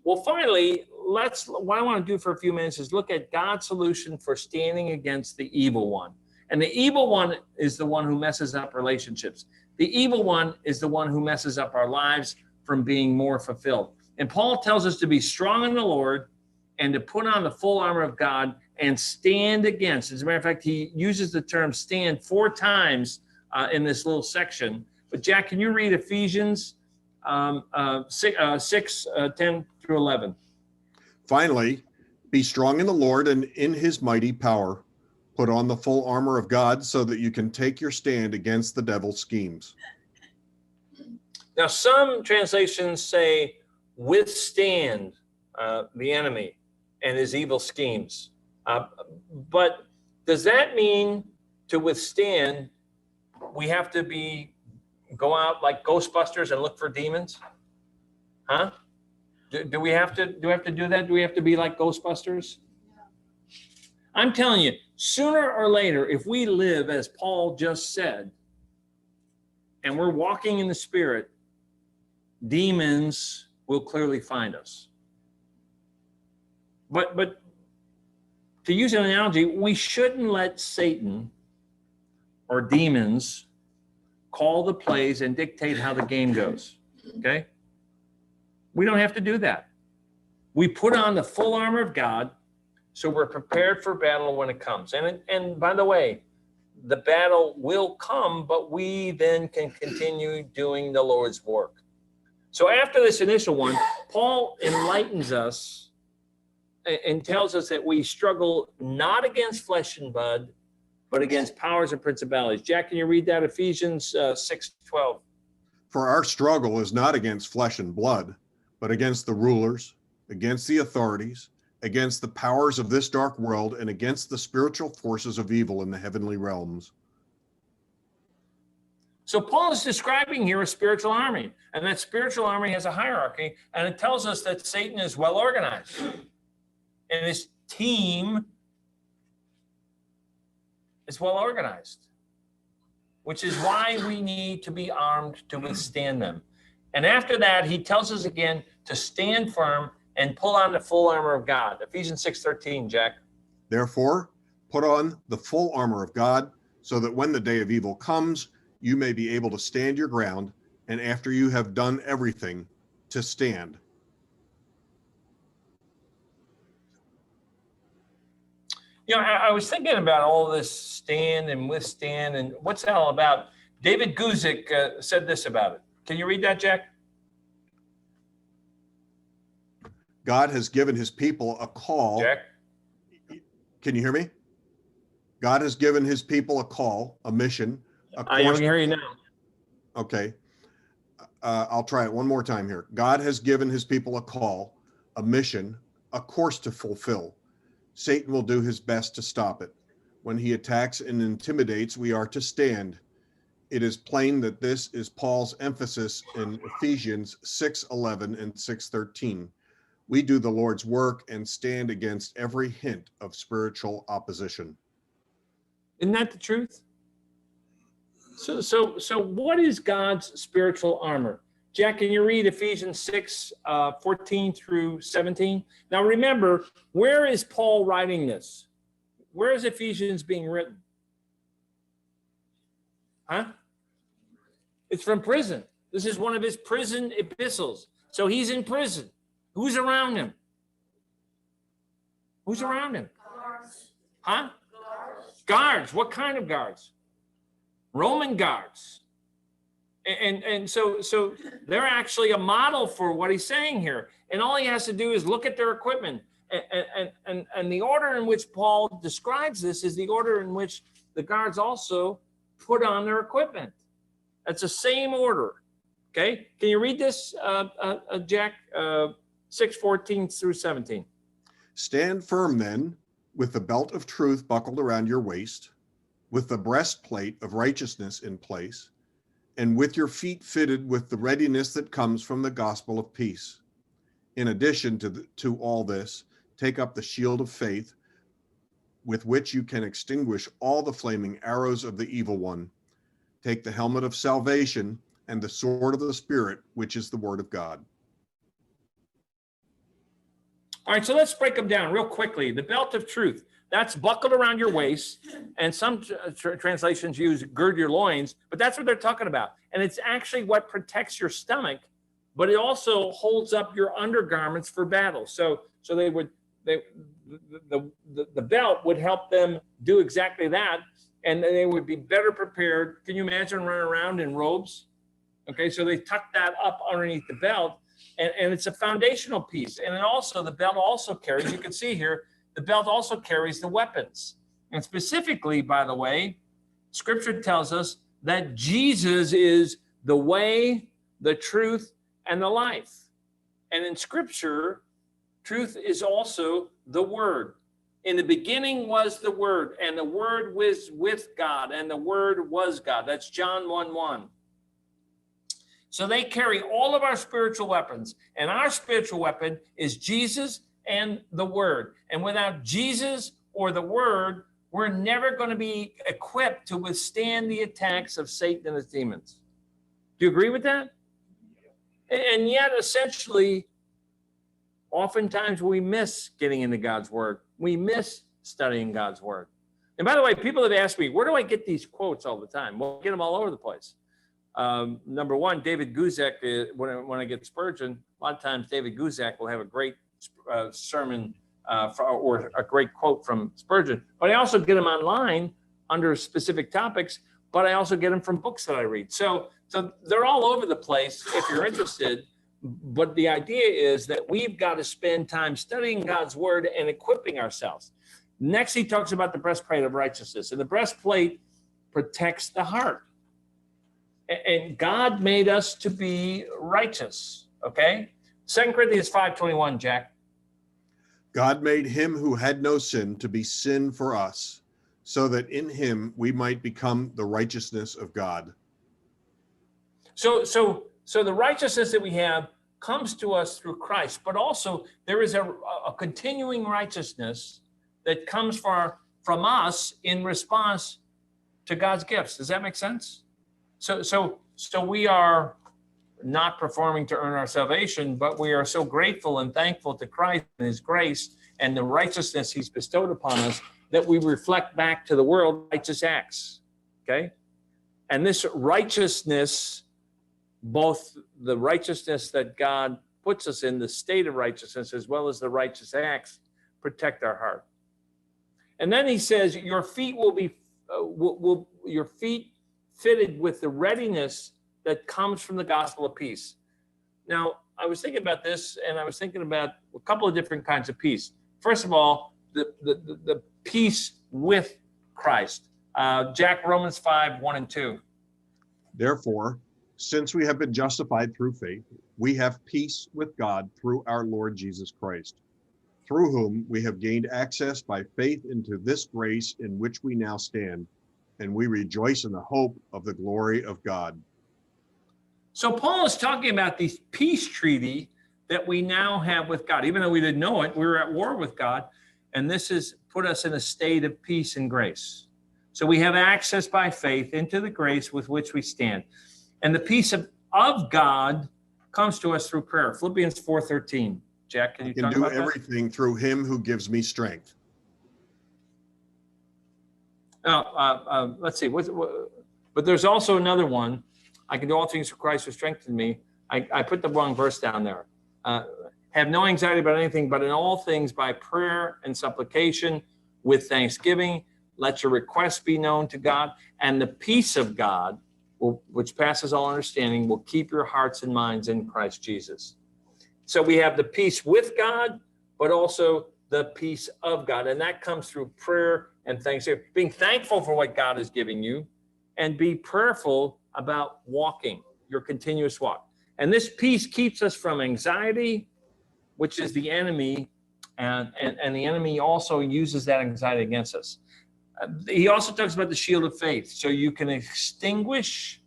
Well, finally, what I want to do for a few minutes is look at God's solution for standing against the evil one. And the evil one is the one who messes up relationships. The evil one is the one who messes up our lives from being more fulfilled. And Paul tells us to be strong in the Lord and to put on the full armor of God and stand against. As a matter of fact, he uses the term stand 4 times in this little section. But Jack, can you read Ephesians 6, 10 through 11? Finally, be strong in the Lord and in his mighty power. Put on the full armor of God so that you can take your stand against the devil's schemes. Now, some translations say withstand the enemy and his evil schemes. But does that mean to withstand we have to go out like Ghostbusters and look for demons? Huh? Do we have to do that? Do we have to be like Ghostbusters? I'm telling you, sooner or later, if we live as Paul just said, and we're walking in the Spirit, demons will clearly find us. But to use an analogy, we shouldn't let Satan or demons call the plays and dictate how the game goes. Okay? We don't have to do that. We put on the full armor of God so we're prepared for battle when it comes. And by the way, the battle will come, but we then can continue doing the Lord's work. So after this initial one, Paul enlightens us and tells us that we struggle not against flesh and blood, but against powers and principalities. Jack, can you read that? Ephesians 6:12. For our struggle is not against flesh and blood, but against the rulers, against the authorities, against the powers of this dark world, and against the spiritual forces of evil in the heavenly realms. So Paul is describing here a spiritual army, and that spiritual army has a hierarchy, and it tells us that Satan is well organized, and his team is well organized, which is why we need to be armed to withstand them. And after that, he tells us again to stand firm and pull on the full armor of God. Ephesians 6:13, Jack. Therefore, put on the full armor of God, so that when the day of evil comes, you may be able to stand your ground, and after you have done everything, to stand. You know, I was thinking about all this stand and withstand, and what's that all about? David Guzik said this about it. Can you read that, Jack? God has given his people a call. Jack? Can you hear me? God has given his people a call, a mission. I can hear you now. Okay. I'll try it one more time here. God has given his people a call, a mission, a course to fulfill. Satan will do his best to stop it. When he attacks and intimidates, we are to stand. It is plain that this is Paul's emphasis in Ephesians 6:11 and 6:13. We do the Lord's work and stand against every hint of spiritual opposition. Isn't that the truth? So what is God's spiritual armor? Jack, can you read Ephesians 6:14 through 17? Now remember, where is Paul writing this? Where is Ephesians being written? Huh? It's from prison. This is one of his prison epistles. So he's in prison. Who's around him? Who's around him? Huh? Guards. What kind of guards? Roman guards. And so they're actually a model for what he's saying here. And all he has to do is look at their equipment. And the order in which Paul describes this is the order in which the guards also put on their equipment. That's the same order. Okay? Can you read this, Jack? 6:14 through 17. Stand firm then, with the belt of truth buckled around your waist, with the breastplate of righteousness in place, and with your feet fitted with the readiness that comes from the gospel of peace. In addition to all this, take up the shield of faith, with which you can extinguish all the flaming arrows of the evil one. Take the helmet of salvation and the sword of the Spirit, which is the word of God. All right, so let's break them down real quickly. The belt of truth, that's buckled around your waist, and some translations use gird your loins, but that's what they're talking about. And it's actually what protects your stomach, but it also holds up your undergarments for battle. So the belt would help them do exactly that, and they would be better prepared. Can you imagine running around in robes? Okay, so they tuck that up underneath the belt. And it's a foundational piece. And then also the belt also carries, you can see here, the belt also carries the weapons. And specifically, by the way, Scripture tells us that Jesus is the way, the truth, and the life. And in Scripture, truth is also the word. In the beginning was the Word, and the Word was with God, and the Word was God. That's John 1:1. So they carry all of our spiritual weapons, and our spiritual weapon is Jesus and the Word. And without Jesus or the Word, we're never going to be equipped to withstand the attacks of Satan and his demons. Do you agree with that? And yet, essentially, oftentimes we miss getting into God's Word. We miss studying God's Word. And by the way, people have asked me, where do I get these quotes all the time? Well, I get them all over the place. Number one, David Guzek, when I get Spurgeon, a lot of times David Guzek will have a great sermon or a great quote from Spurgeon. But I also get them online under specific topics, but I also get them from books that I read. So they're all over the place if you're interested. But the idea is that we've got to spend time studying God's Word and equipping ourselves. Next, he talks about the breastplate of righteousness. And the breastplate protects the heart. And God made us to be righteous, okay? 2 Corinthians 5:21, Jack. God made him who had no sin to be sin for us, so that in him we might become the righteousness of God. So the righteousness that we have comes to us through Christ, but also there is a continuing righteousness that comes from us in response to God's gifts. Does that make sense? So we are not performing to earn our salvation, but we are so grateful and thankful to Christ and his grace and the righteousness he's bestowed upon us that we reflect back to the world righteous acts, okay? And this righteousness, both the righteousness that God puts us in, the state of righteousness, as well as the righteous acts, protect our heart. And then he says, your feet will be, your feet fitted with the readiness that comes from the gospel of peace. Now, I was thinking about this, and I was thinking about a couple of different kinds of peace. First of all, the peace with Christ. Jack, Romans 5:1-2. Therefore, since we have been justified through faith, we have peace with God through our Lord Jesus Christ, through whom we have gained access by faith into this grace in which we now stand, and we rejoice in the hope of the glory of God. So Paul is talking about this peace treaty that we now have with God. Even though we didn't know it, we were at war with God, and this has put us in a state of peace and grace. So we have access by faith into the grace with which we stand. And the peace of God comes to us through prayer. Philippians 4:13. Jack, can you talk about that? I can do everything through him who gives me strength. Let's see. But there's also another one. I can do all things through Christ who strengthens me. I put the wrong verse down there. Have no anxiety about anything, but in all things by prayer and supplication with thanksgiving, let your requests be known to God, and the peace of God, which passes all understanding, will keep your hearts and minds in Christ Jesus. So we have the peace with God, but also the peace of God. And that comes through prayer and thanksgiving, being thankful for what God is giving you, and be prayerful about walking, your continuous walk. And this peace keeps us from anxiety, which is the enemy, and the enemy also uses that anxiety against us. He also talks about the shield of faith, so you can extinguish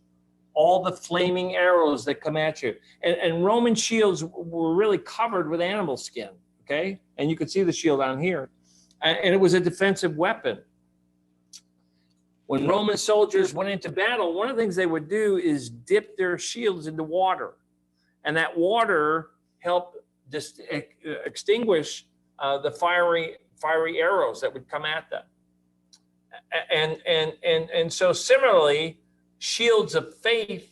all the flaming arrows that come at you. And Roman shields were really covered with animal skin, okay? And you can see the shield on here. And it was a defensive weapon. When Roman soldiers went into battle, one of the things they would do is dip their shields into water. And that water helped extinguish the fiery arrows that would come at them. And so similarly, shields of faith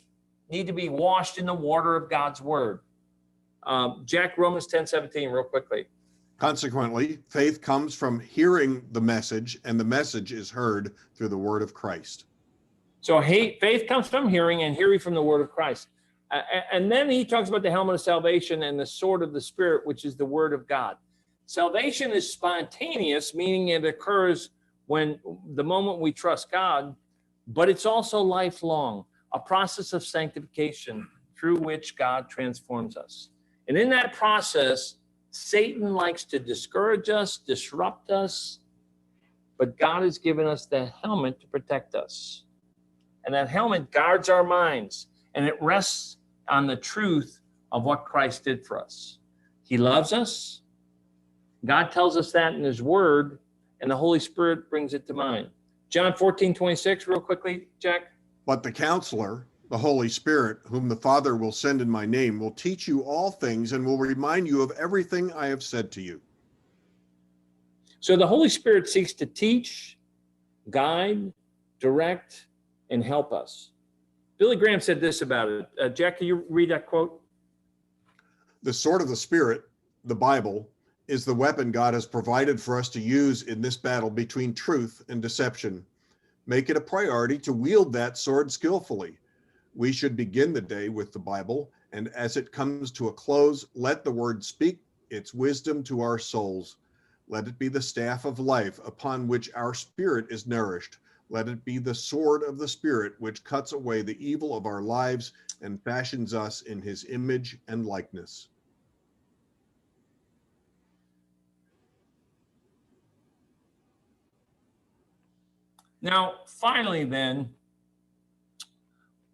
need to be washed in the water of God's word. Jack, Romans 10:17, real quickly. Consequently, faith comes from hearing the message, and the message is heard through the word of Christ. So faith comes from hearing, and hearing from the word of Christ. And then he talks about the helmet of salvation and the sword of the Spirit, which is the word of God. Salvation is spontaneous, meaning it occurs when the moment we trust God, but it's also lifelong, a process of sanctification through which God transforms us. And in that process, Satan likes to discourage us, disrupt us, but God has given us the helmet to protect us. And that helmet guards our minds, and it rests on the truth of what Christ did for us. He loves us. God tells us that in his word, and the Holy Spirit brings it to mind. John 14:26, real quickly, Jack. But the counselor, the Holy Spirit, whom the Father will send in my name, will teach you all things and will remind you of everything I have said to you. So the Holy Spirit seeks to teach, guide, direct, and help us. Billy Graham said this about it. Jack, can you read that quote? The sword of the Spirit, the Bible, is the weapon God has provided for us to use in this battle between truth and deception. Make it a priority to wield that sword skillfully. We should begin the day with the Bible, and as it comes to a close, let the word speak its wisdom to our souls. Let it be the staff of life upon which our spirit is nourished. Let it be the sword of the Spirit which cuts away the evil of our lives and fashions us in his image and likeness. Now, finally, then,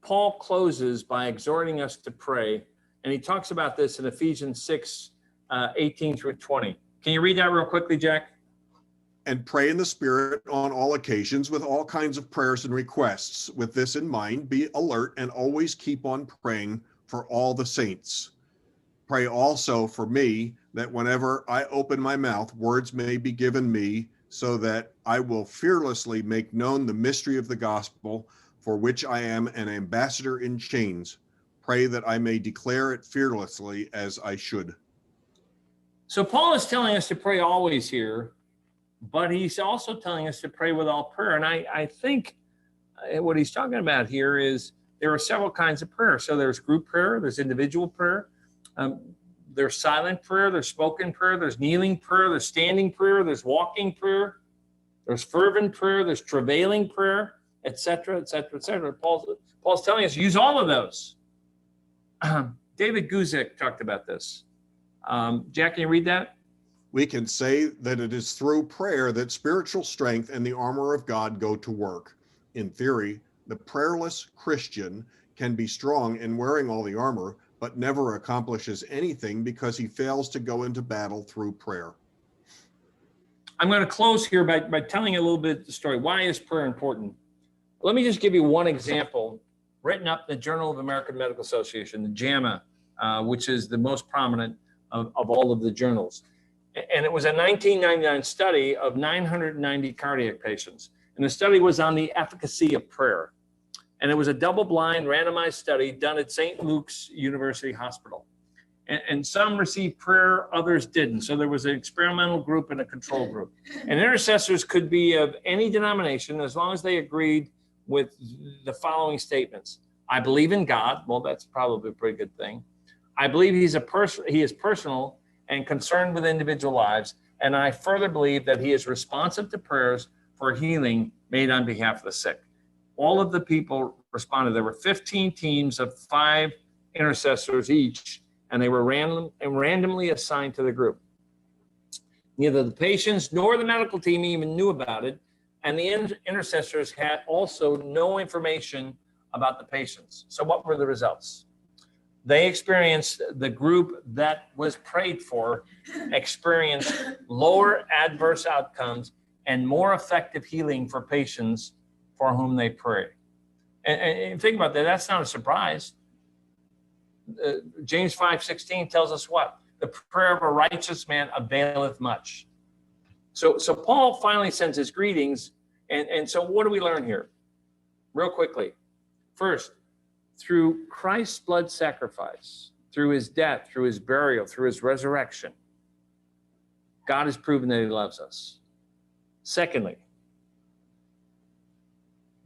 Paul closes by exhorting us to pray, and he talks about this in Ephesians 6, 18 through 20. Can you read that real quickly, Jack? And pray in the Spirit on all occasions with all kinds of prayers and requests. With this in mind, be alert and always keep on praying for all the saints. Pray also for me, that whenever I open my mouth, words may be given me, so that I will fearlessly make known the mystery of the gospel, for which I am an ambassador in chains. Pray that I may declare it fearlessly as I should. So Paul is telling us to pray always here, but he's also telling us to pray with all prayer. And I think what he's talking about here is there are several kinds of prayer. So there's group prayer, there's individual prayer, there's silent prayer, there's spoken prayer, there's kneeling prayer, there's standing prayer, there's walking prayer, there's fervent prayer, there's travailing prayer, etc., etc., etc. Paul's telling us use all of those. David Guzik talked about this. Jack, can you read that? We can say that it is through prayer that spiritual strength and the armor of God go to work. In theory, the prayerless Christian can be strong in wearing all the armor, but never accomplishes anything because he fails to go into battle through prayer. I'm going to close here by telling you a little bit of the story. Why is prayer important? Let me just give you one example written up in the Journal of American Medical Association, the JAMA, which is the most prominent of all of the journals. And it was a 1999 study of 990 cardiac patients. And the study was on the efficacy of prayer. And it was a double-blind randomized study done at St. Luke's University Hospital. And some received prayer, others didn't. So there was an experimental group and a control group. And intercessors could be of any denomination as long as they agreed with the following statements. I believe in God. Well, that's probably a pretty good thing. I believe he is personal and concerned with individual lives. And I further believe that he is responsive to prayers for healing made on behalf of the sick. All of the people responded. There were 15 teams of 5 intercessors each, and they were randomly assigned to the group. Neither the patients nor the medical team even knew about it, and the intercessors had also no information about the patients. So what were the results? They experienced, the group that was prayed for experienced lower adverse outcomes and more effective healing for patients for whom they pray. And think about that, that's not a surprise. James 5:16 tells us what? The prayer of a righteous man availeth much. So Paul finally sends his greetings, and so what do we learn here? Real quickly. First, through Christ's blood sacrifice, through his death, through his burial, through his resurrection, God has proven that he loves us. Secondly,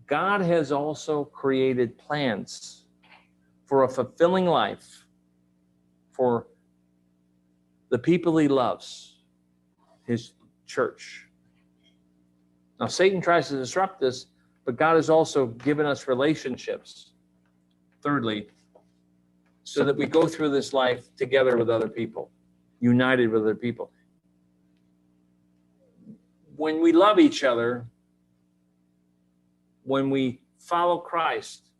God has also created plans for a fulfilling life for the people he loves, his church. Now, Satan tries to disrupt this, but God has also given us relationships. Thirdly, so that we go through this life together with other people. united with other people. When we love each other, when we follow Christ,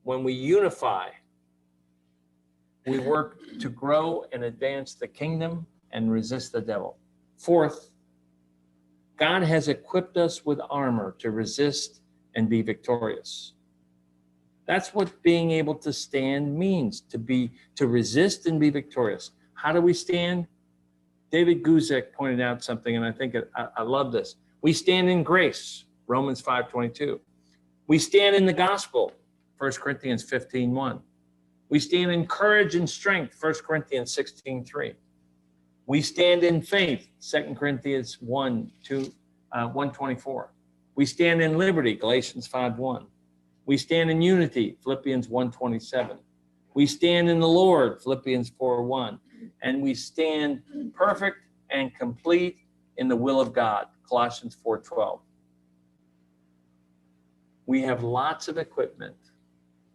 when we unify, we work to grow and advance the kingdom and resist the devil. Fourth, God has equipped us with armor to resist and be victorious. That's what being able to stand means, to resist and be victorious. How do we stand? David Guzik pointed out something, and I think I love this. We stand in grace, Romans 5:22. We stand in the gospel, 1 Corinthians 15:1. We stand in courage and strength, 1 Corinthians 16:3. We stand in faith, 2 Corinthians 1:24. We stand in liberty, Galatians 5:1. We stand in unity, Philippians 1:27. We stand in the Lord, Philippians 4:1. And we stand perfect and complete in the will of God, Colossians 4:12. We have lots of equipment,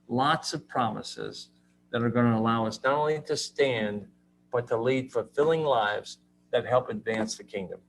lots of promises that are going to allow us not only to stand, but to lead fulfilling lives that help advance the kingdom.